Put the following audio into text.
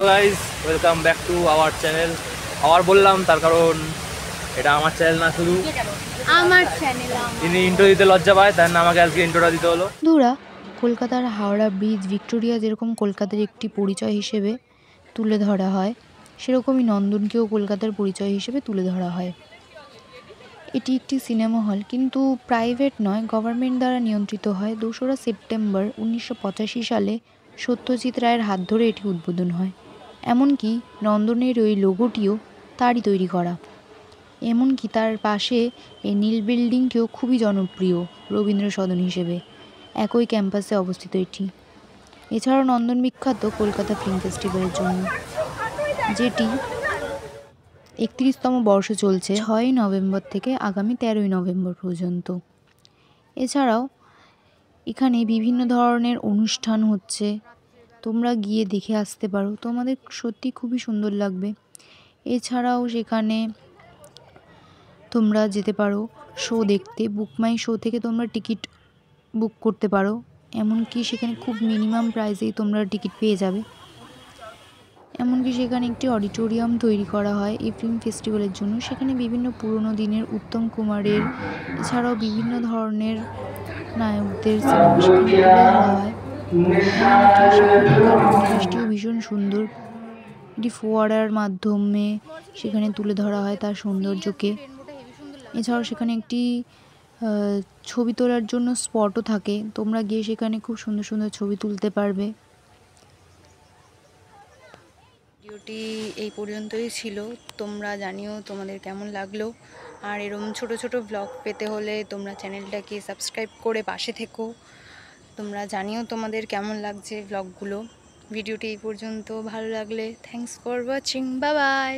Guys, welcome back to our channel. আবার বললাম তার কারণ এটা আমার চ্যানেল না, শুধু আমার চ্যানেল। তিনি ইন্ট্রো দিতে লজ্জা পায়, তার আমাকে আজকে ইন্ট্রোটা দিতে হলো। বন্ধুরা, কলকাতার হাওড়া ব্রিজ ভিক্টোরিয়া যেরকম কলকাতার একটি পরিচয় হিসেবে তুলে ধরা হয়, সেরকমই নন্দনকেও কলকাতার পরিচয় হিসেবে তুলে ধরা হয়। এটি একটি সিনেমা হল, কিন্তু প্রাইভেট নয়, গভর্নমেন্ট দ্বারা নিয়ন্ত্রিত হয়। ২রা সেপ্টেম্বর ১৯৮৫ সালে সত্যজিৎ রায়ের হাত ধরে এটি উদ্বোধন হয়। এমনকি নন্দনের ওই লোগোটিও তারই তৈরি করা। এমনকি তার পাশে এই নীল বিল্ডিংটিও খুবই জনপ্রিয় রবীন্দ্র সদন হিসেবে। একই ক্যাম্পাসে অবস্থিত এটি। এছাড়াও নন্দন বিখ্যাত কলকাতা ফিল্ম ফেস্টিভ্যালের জন্য, যেটি ৩১তম বর্ষ চলছে ৬ই নভেম্বর থেকে আগামী ১৩ই নভেম্বর পর্যন্ত। এছাড়াও এখানে বিভিন্ন ধরনের অনুষ্ঠান হচ্ছে, তোমরা গিয়ে দেখে আসতে পারো, তোমাদের সত্যি খুবই সুন্দর লাগবে। এছাড়াও সেখানে তোমরা যেতে পারো শো দেখতে। বুক মাই শো থেকে তোমরা টিকিট বুক করতে পারো, এমনকি সেখানে খুব মিনিমাম প্রাইসেই তোমরা টিকিট পেয়ে যাবে। এমনকি সেখানে একটি অডিটোরিয়াম তৈরি করা হয় এই ফিল্ম ফেস্টিভ্যালের জন্য। সেখানে বিভিন্ন পুরনো দিনের উত্তম কুমারের, এছাড়াও বিভিন্ন ধরনের নায়কদের সিনেমা সেখানে তুলে ধরা হয়। এমনকি সেখানকার পরিবেশটিও ভীষণ সুন্দর। এটি ফোয়ারার মাধ্যমে সেখানে তুলে ধরা হয় তার সৌন্দর্যকে। এছাড়াও সেখানে একটি ছবি তোলার জন্য স্পটও থাকে, তোমরা গিয়ে সেখানে খুব সুন্দর সুন্দর ছবি তুলতে পারবে। ভিডিওটি এই পর্যন্তই ছিল, তোমরা জানিও তোমাদের কেমন লাগলো। আর এরকম ছোট ছোট ব্লগ পেতে হলে তোমরা চ্যানেলটাকে সাবস্ক্রাইব করে পাশে থেকো। তোমরা জানিও তোমাদের কেমন লাগছে ব্লগগুলো। ভিডিওটি এই পর্যন্ত, ভালো লাগলে thanks for watching, bye bye.